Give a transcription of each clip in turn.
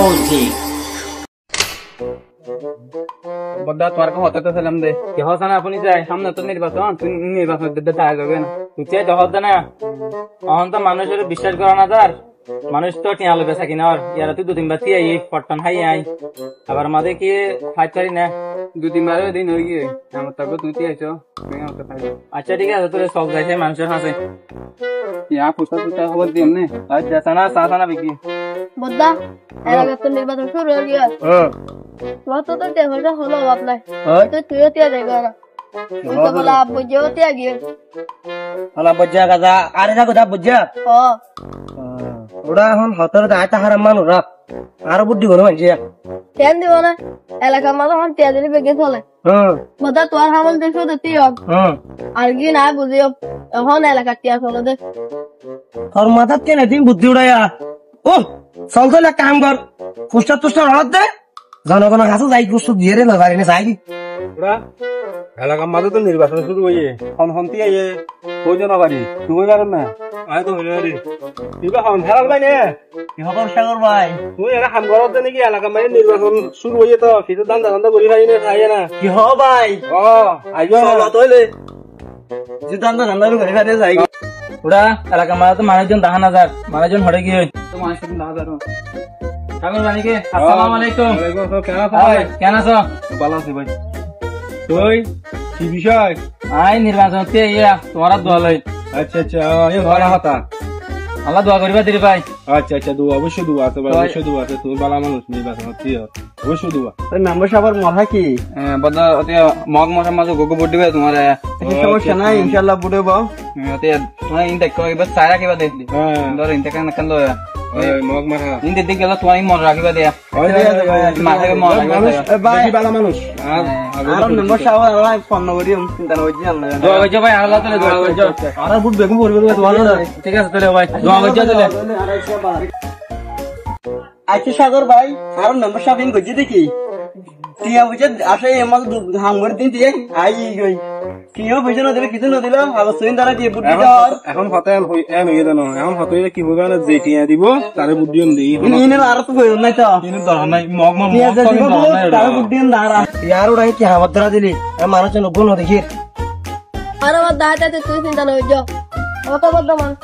music. বদ্দা তোমার কে হতে তো সালাম দে কি হসানা আপনি যাই সামনে তো নির্বাচন তুই নির্বাচন দিতে তা যাবে না তুই চাই দহদ না অহন তো মানুষের বিশ্বাস করা না তার মানুষ তো টিয়া লবে থাকি না ইয়ারা তুই 2-3 বার টিয়া এই পটন হাই আই আবার মাঝে কি ফাইট করি না 2-3 বার দিন হই গিয়ে আমার তো তুই আইছো আচ্ছা ঠিক আছে তোরে সব যাইছে মানুষের হাসে ইয়া পুষা পুষা খবর দিম নে আচ্ছা সানা সানা বিকি বদ্দা এলাকা তো নির্বাচন শুরু হয়ে গিয়া কত তো টেবিলটা হলো আপনার তো তুইও তিয়া যাইবা না তুই তো বলা বুঝেও তিয়া গিয়ে হলা বুঝা গাজা আরে না কথা বুঝা ওরা এখন হতরে দায়টা হারাম মানুষ রাখ আর বুদ্ধি করে মানছে টেন দিব না এলাকা মাঝে এখন তিয়া দিলে বেগে চলে বদ্দা তোর হামল দেখো দিতে হোক আর কি না বুঝিও এখন এলাকা তিয়া চলে দে তোর মাথার কেন তুমি বুদ্ধি উড়াইয়া ও চল তো এক কাম কর পুষ্টার তুষ্টার হলত দে জনগণের কাছে যাই পুষ্ট দিয়ে রে না পারি না যাই ওরা এলাকার মাঝে তো নির্বাচন শুরু হয়ে হন্তি আইয়ে কই জন বাড়ি তুই পারেন না আয় তো হইল রে তুইবা হন হেরাল ভাই নে কি খবর সাগর ভাই তুই এরা কাম করত দে নাকি এলাকার মাঝে নির্বাচন শুরু হয়ে তো কিছু দান্দা করি খাই না খাই না কি হ ভাই ও আইজো তইলে যে দান্দা করে খাই যাই ওরা এলাকার মাঝে তো মানুষজন 10,000 মানুষজন হড়ে গিয়ে তো মানুষজন 10,000 সাগর ভাইকে আসসালামু আলাইকুম কেন আছো ভালো আছি ভাই তুই কি বিষয় আই নির্বাচন তে ইয়া তোমার দোয়া লই আচ্ছা আচ্ছা এই ভালো কথা আল্লাহ দোয়া করিবা দিরে ভাই আচ্ছা আচ্ছা দোয়া অবশ্যই দোয়া আছে ভাই অবশ্যই দোয়া আছে তুমি ভালো মানুষ নির্বাচন হচ্ছে অবশ্যই দোয়া তোর মেম্বার সাহেবের মহা কি বদা অতে মগ মশা মাঝে গোগো বুট দিবে তোমার সমস্যা নাই ইনশাআল্লাহ বুড়েব অতে তোমার ইনতে কইবা সারা কিবা দেখলি ধর ইনতে কান কান লয়া মগ মারা ইনতে দিক গেল তোমার মন রাখিবা দেয়া মাথাকে মন রাখিবা বেশি ভালো মানুষ আর মেম্বার সাহেব ফোন করিম চিন্তা না হইছে আল্লাহ দোয়া করছো ভাই আল্লাহ তাআলা দোয়া করছো আর বুট বেগম পড়বে ভালো ঠিক আছে তাহলে ভাই দোয়া করছো তাহলে আচ্ছা সাগর ভাই আর মেম্বার সাহেব ইন গজি দেখি টিয়া বুঝে আসে এমন হাঙ্গর দিন দিয়ে আই গই কিও বুঝে না দিলে কিছু না দিল আবার সুইন দ্বারা দিয়ে বুদ্ধি দাও এখন হতাল হই এম হই জানো এখন হতইলে কি হইবা না যে টিয়া দিব তারে বুদ্ধি দেই ইনে আর তো কই নাই তো ইনে দরকার নাই মগ মগ টিয়া দিব তারে বুদ্ধি দাঁড়া ইয়ার ওরাই কি হাওয়া ধরা দিলি মানুষ জন গুণ দেখি আরে বদ্দা হাতে তুই চিন্তা না হইছো অত বদ্দা মানুষ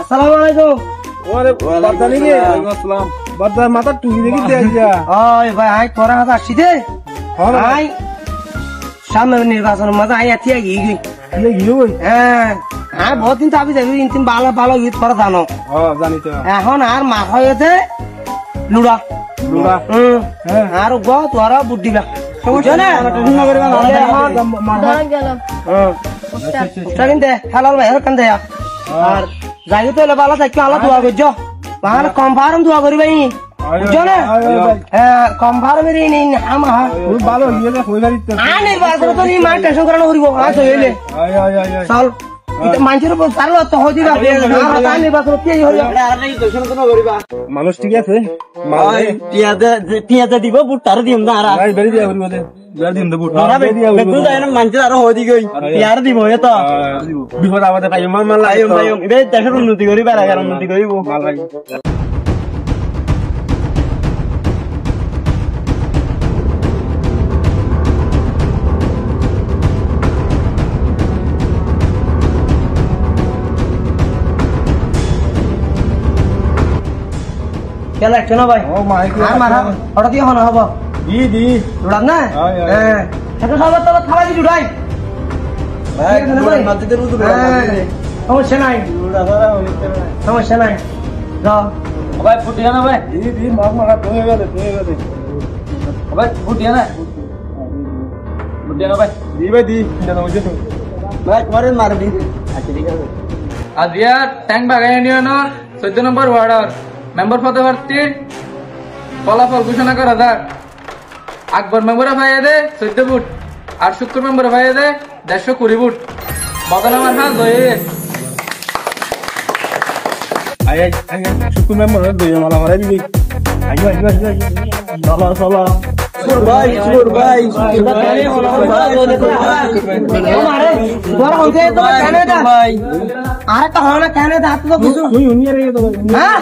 আসসালামু আলাইকুম ওরে বাদা নি রে ওয়ালাইকুম আসসালাম বাদা মাথা টুকি দেখি দে যা ওই ভাই আই তোরা হাত আসি দে আই সামনে নির্বাচন মজা আই আতিয়া গই গিয়ে ওই হ্যাঁ বহুত দিন তাবি যাবি ইনতিম ভালো ভালো গীত করা জানো জানি তো এখন আর মাথায়তে লুড়া লুড়া আর গো তোরা বুদ্ধি বা সমস্যা না টেনশন না করিবা দাঁড়া গেলাম সেকেন্ড দে হালাল ভাই কান দে আর যাই তো ভালো থাকি আল্লাহ দোয়া করছো বাহার কনফার্ম দোয়া করিবাই বুঝছো না হ্যাঁ কনফার্ম এর ইন আমা ভালো হইয়ে না হইবারি তো আনে বারবার তো নি মা টেনশন করানো করিব আ তো হইলে চল এটা মানুষের উপর পারলো তো হই দিবা আর তানি বাসর কি হই আর নাই টেনশন কোন করিবা মানুষ ঠিক আছে টিয়া দিব বুট তার দিম না আর ভাই বেরি দিয়া করিব দে যার দিন দে বুট বেদু দাইনা মানুষের আর হই দি গই টিয়ার দিব এ তো বিপদ আমাদের পাই মান মান আইম এবে দেশের উন্নতি করিবা আর উন্নতি করিব ভালো লাগে খেলা একটু না ভাই ও মাইক মারা ওটা দিয়ে হন হবো দি উড়ান না হ্যাঁ সেটা সব তো থালা দি উড়াই সমস্যা নাই সমস্যা নাই যাও ভাই ফুটিয়া না ভাই দি মাগ মাগা তুই গেলে ভাই ফুটিয়া না ভাই দি ভাই দি চিন্তা না বুঝছো ভাই তোমারে মার দি আচ্ছা ঠিক আছে আজিয়া ট্যাঙ্ক বাগাই নিও না 14 নম্বর ওয়ার্ডার মেম্বার পদে প্রার্থী ফলাফল ঘোষণা করা যাক আকবর মেম্বারে ভাইয়া দে 14 ফুট আর শুক্র মেম্বারে ভাইয়া দে 120 ফুট বদল আমার হাত ধরে আই শুক্র মেম্বার দুই মালা মারা দিবি আইও চলো চলো ভাই আরে তো হনা কেন হাত তো কিছু তুই উনিয়ে রে তো হ্যাঁ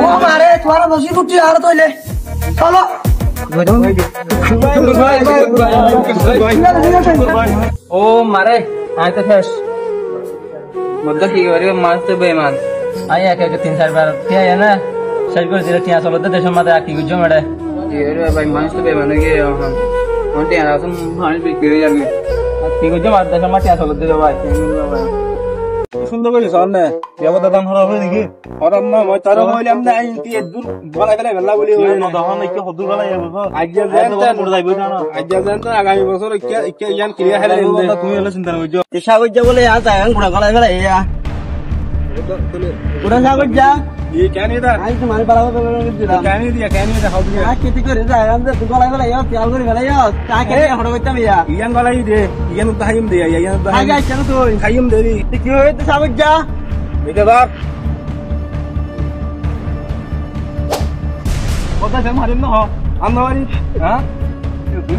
ও মারে তোরা বসি কুটি আর তোইলে চলো ও মারে আয় তো শেষ মধ্যে কি করি মাছ তো বেমান আই এক এক 3-4 বার টিয়া না শেষ করে দিলে টিয়া চলো তো দেশের মাঝে কি গুজো মেরে ভাই মাছ তো বেমান গিয়ে এখন টিয়া আসুন মাছ বিক্রি হয়ে যাবে কি গুজো মাছ দেশের মাঝে টিয়া চলো দিলে ভাই সুন্দর করে সামনে দেবতা দান হরা হবে নাকি হরাম না মই তার হইলাম না আই কি দূর বলা গেলে বেলা বলি হই না দহন কি হদুর বেলা যাবে আজ্ঞা দেন তো পড়ে যাইবো না আজ্ঞা দেন তো আগামী বছর কি ইয়ান ক্লিয়ার হেলে তুমি হলে চিন্তা করছো তেশা কইজা বলে আ তাই গুড়া গলা গলা ইয়া গুড়া না কইজা ये क्या नहीं था আই তোমার বাড়াও তো দিলাম क्या नहीं दिया हाउ दिया আ কেতি করে যায় আমরা তো গলা গলা ইয়া তেল করে গলা ইয়া তা কে হড় কইতাম ইয়া ইয়ান वाला ही दे ইয়ান তো হাইম দে ইয়ান তো আই যাই কেন তুই হাইম দে দি কি হই তেশা কইজা এটা বাপ কথা সে মারিম না আমরা বাড়ি হ্যাঁ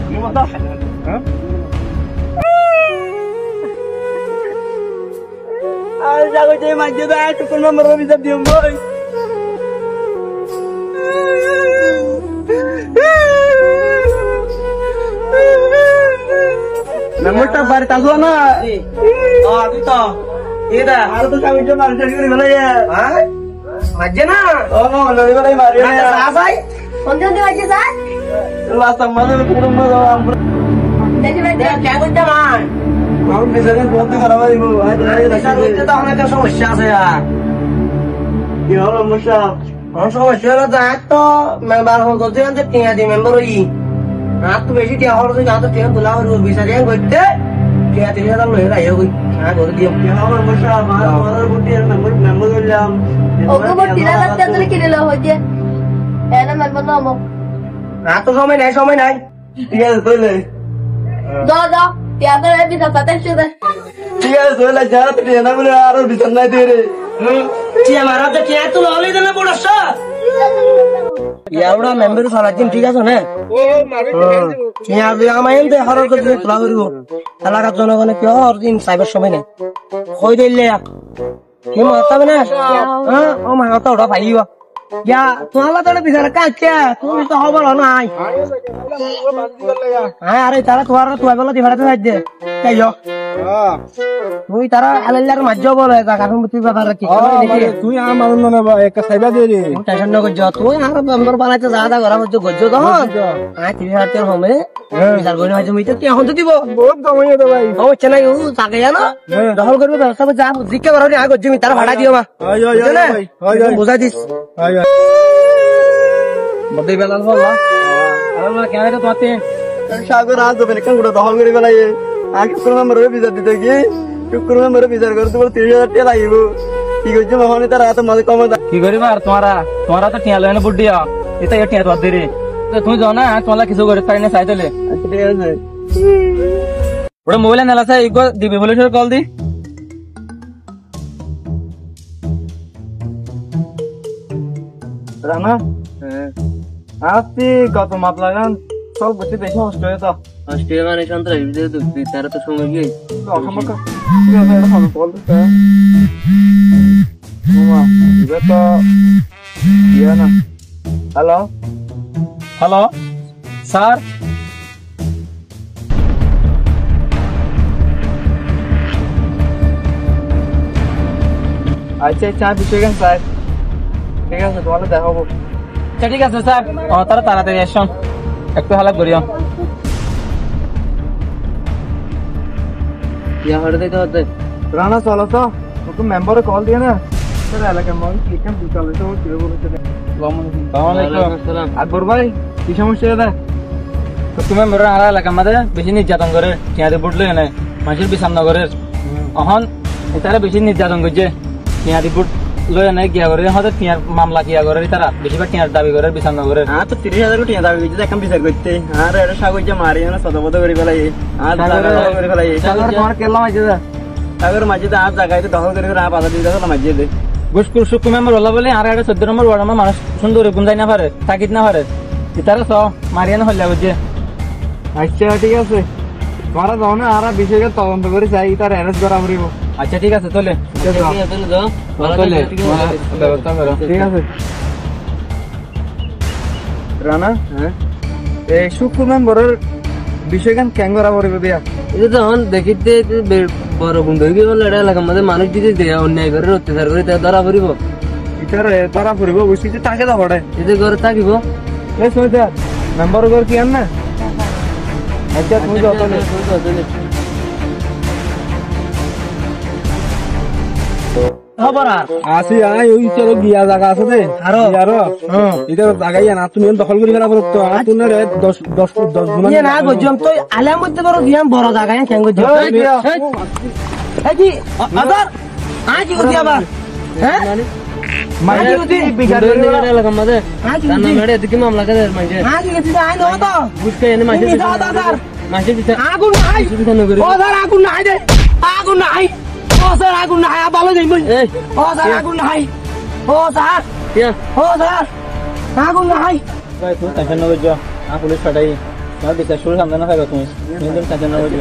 তুমি কথা হ্যাঁ আর যাগো যে মাঝে দা টুকুন নম্বর বিচার দিও মই নম্বরটা বাড়ি তাজো না তুই তো এদা আর তো আমি জন্য আনসার করে গেল হ্যাঁ মাঝে না ও নো লড়ি বলাই মারি না ভাই কোন দিন আছে স্যার লাস্ট মাঝে পুরো মজা আমরা দেখি ভাই কে করতে মান আমি বিজারে বন্ধ করাবা দিব আই দেখা হইতে তো অনেক সমস্যা আছে আর কি হলো সমস্যা আমার সমস্যা হলো তো মেম্বার হল তো যে টিয়া দি মেম্বার হই না তো বেশি টিয়া হল তো যা তো টিয়া তোলা হল বিচারে করতে টিয়া 3000 লয়ে রাইও কই না করে দিও কি হলো সমস্যা আমার বুটি মেম্বার হইলাম ওকে মোর 3000 টাকা ধরে কিনে লও হইছে এনা মেম্বার নামো না তো সময় নাই ঠিক আছে কইলে দাও টিয়া ধরে দিতা পাতাইছো দে ঠিক আছে তোলা যা তো টিয়া না বলে আর বিচার নাই দে রে টিয়া মারা তো টিয়া তো ললে দেনা পড়ছ ইয়াউড়া মেম্বার সারা দিন ঠিক আছে না ও মারি টিয়া দি আমাইন দে হরর করে তোলা করিব এলাকার জনগণে কি হর দিন সাইবার সময় নাই কই দিলে কি মাতাবে না হ্যাঁ ও মা তো ওটা পাইবা ইয়া তোলা তো বিচার কাছে তুমি তো খবর নাই হ্যাঁ আরে তারা তুই বলা দি ভাড়াতে যাই দে যাইও তুই তারা আলাইলার মাঝে বলে কারণ তুই ব্যাপার কি তুই আমার মনে একটা সাইবা দে রে টেনশন না করছ তুই আর মেম্বার বানাইতে যা যা করা হচ্ছে গজ্জ তো হ্যাঁ 3000 টাকা হবে বিচার করে হয়তো মিতে তুই এখন তো দিব বহুত কমাই দে ভাই ও চেনাই ও তাকে জানো দখল করবে ব্যবস্থা যা জিজ্ঞাসা করো আগে গজ্জ মি তারা ভাড়া দিও মা আয় আয় ভাই আয় বুঝাই দিস আয় মধ্যে বেলাল বললা আরে না কেন এটা তোমাতে সাগর আজ হবে কেন গুলো দখল করে গেলাই আগে কোন মেম্বারের বিচার দিতে কি কোন মেম্বারের বিচার করে তোমার 3000 টাকা লাগিব কি করছ মহনে তারা এত মাঝে কম কি করিবা আর তোমারা তো টিয়া লয় না বুড়িয়া এটা টিয়া তো দেরি তুমি যাও না তোমালা কিছু করে পারি না চাইতেলে ঠিক আছে ওটা মোবাইলে নেলা চাই ইগো দিবি বলে কল দি রানা আসছি কত মাপ লাগান সব বসে দেখে নষ্ট হয়ে তো অস্ট্রেলিয়া মানে সন্ত্রাস ভিডিও তো তারা তো সময় গিয়ে অসম্ভব বল এটা তো ইয়ে না হ্যালো হ্যালো স্যার আচ্ছা চা বিষয় কেন স্যার ঠিক আছে তোমার দেখাবো আচ্ছা ঠিক আছে স্যার তারা তাড়াতাড়ি আসুন একটু হালাক করিও ইয়া হড়ে দেখতে হতে রানা চলো তো তোকে মেম্বারে কল দিয়ে না স্যার এলাকা মেম্বার ক্লিকাম চলে তো কি বলতে আকবর ভাই কি সমস্যা এটা তুমি মোর আড়া এলাকা মাঝে বেশি নির্যাতন করে টিয়াতে বুটলে না মানুষের বিচার নগরের অহন তারা বেশি নির্যাতন করছে টিয়াদি বুট লয় নাই কিয়া করে হয়তো টিয়ার মামলা কিয়া করে তারা বেশিরভাগ টিয়ার দাবি করে বিচার নগরের হ্যাঁ তো 30,000 টাকা দাবি করছে এখন বিচার করতে আর এটা সাগর যে মারি না সদবদ করে ফেলাই আর করে ফেলাই তোমার কেলাম আছে সাগর মাঝে আর জায়গায় দখল করে আর বাধা দিয়ে দখল মাঝে দে গুসকুর সুকু মেম্বার হলা বলে আর একটা 14 নম্বর ওয়ার্ড আমার মানুষ সুন্দর গুঞ্জাই না পারে তাকিদ না পারে তারা স মারিয়া না হল্লা বুঝছে আচ্ছা ঠিক আছে তোমরা যাও না আর বিষয়কে তদন্ত করে চাই তার অ্যারেস্ট করা পড়িব আচ্ছা ঠিক আছে চলে ব্যবস্থা করো। ঠিক আছে রানা এই সুখ মেম্বরের বিষয়গান কেন করা পড়বে দিয়া এটা তখন দেখিতে বড় বন্ধু হয়ে গেল এটা এলাকার মধ্যে মানুষ দিতে দেয় অন্যায় করে অত্যাচার করে ধরা পড়িব ইতারে ধরা পড়িব বুঝছি তাকে তো পড়ে এতে ঘরে থাকিব এই শুনতে মেম্বার ঘর কি আন না আচ্ছা তুমি যত খবর আর আসি আই ওই চলো গিয়া জায়গা আছে দে আরো এটা জায়গায় না তুমি দখল করে ফেলা পড়তো তো আর তুমি 10 গুণ ইয়ে না গজম তো আলাম করতে পারো দিয়াম বড় জায়গায় কেন গজম এই কি আদার আজ কি আবার হ্যাঁ মাইকে তুই বিঘার এলাকার মধ্যে রান্না মেরে এদিকে মামলা করে মাইছে আজ কি আই নো তো বুঝতে এনে মাইছে মাইছে দিতে আগুন নাই ও স্যার আগুন নাই দে আগুন নাই ও স্যার আগুন নাই ভালো যাই ও স্যার আগুন নাই ও স্যার ও স্যার আগুন নাই ভাই তুমি টেনশন না করছো পুলিশ পাঠাই তোমার বিচার শুরু সামনে না খাইবা তুমি টেনশন না করছো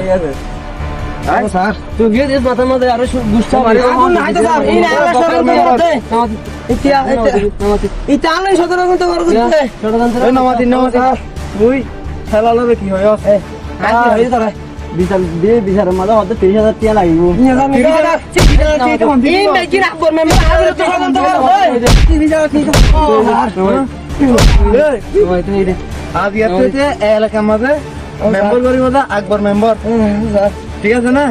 ও স্যার তুই গিয়ে দিস মাথার মধ্যে আরো গুচ্ছা মারি আগুন নাই তো স্যার এই না সরকার করতে ইটা আলো সদর করতে করতে এই নামাতি তুই খেলা লবে কি হয় কাজ হই তোরা বিচার দিয়ে বিচারের মাঝে হতে 30,000 টাকা লাগিব আজ ইয়াতে এলাকার মাঝে মেম্বার করি মজা আকবর মেম্বার ঠিক আছে না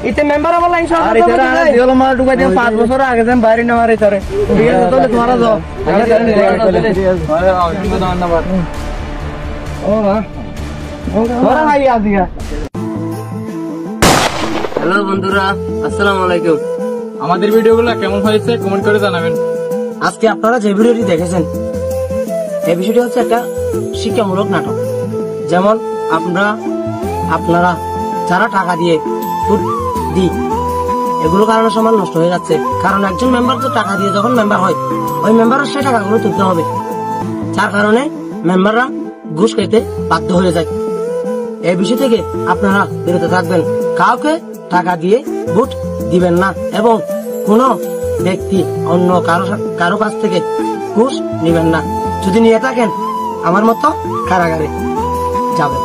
ইতে মেম্বার আমার লাইন সব আর এটা দিল মাল ঢুকাই দিন 5 বছর আগে যেন বাইরে না মারে তারে ঠিক আছে তাহলে তোমারা যাও হ্যালো বন্ধুরা আসসালামু আলাইকুম আমাদের ভিডিওগুলো কেমন হয়েছে কমেন্ট করে জানাবেন আজকে আপনারা যে ভিডিওটি দেখেছেন এই বিষয়টি হচ্ছে একটা শিক্ষামূলক নাটক যেমন আপনারা যারা টাকা দিয়ে ভোট দিই এগুলো কারণে সমাজ নষ্ট হয়ে যাচ্ছে কারণ একজন মেম্বার তো টাকা দিয়ে যখন মেম্বার হয় ওই মেম্বারের সেই টাকাগুলো তুলতে হবে যার কারণে মেম্বাররা ঘুষ খেতে বাধ্য হয়ে যায় এই বিষয় থেকে আপনারা বিরত থাকবেন কাউকে টাকা দিয়ে ভোট দিবেন না এবং কোন ব্যক্তি অন্য কারো কাছ থেকে ঘুষ নিবেন না যদি নিয়ে থাকেন আমার মতো কারাগারে যাবেন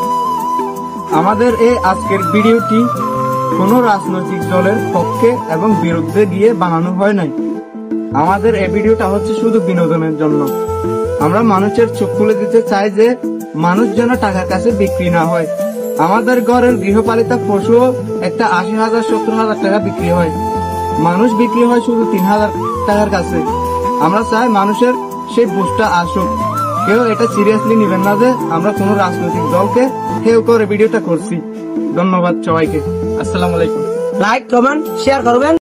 আমাদের এই আজকের ভিডিওটি কোন রাজনৈতিক দলের পক্ষে এবং বিরুদ্ধে গিয়ে বানানো হয় নাই আমাদের এই ভিডিওটা হচ্ছে শুধু বিনোদনের জন্য আমরা মানুষের চোখ খুলে দিতে চাই যে মানুষ যেন টাকার কাছে বিক্রি না হয় আমাদের ঘরের গৃহপালিত পশুও একটা 80,000 70,000 টাকা বিক্রি হয় মানুষ বিক্রি হয় শুধু 3,000 টাকার কাছে আমরা চাই মানুষের সেই বুঝটা আসুক কেউ এটা সিরিয়াসলি নেবেন না যে আমরা কোন রাজনৈতিক দলকে হেয় করে ভিডিওটা করছি ধন্যবাদ সবাইকে আসসালামু আলাইকুম লাইক কমেন্ট শেয়ার করবেন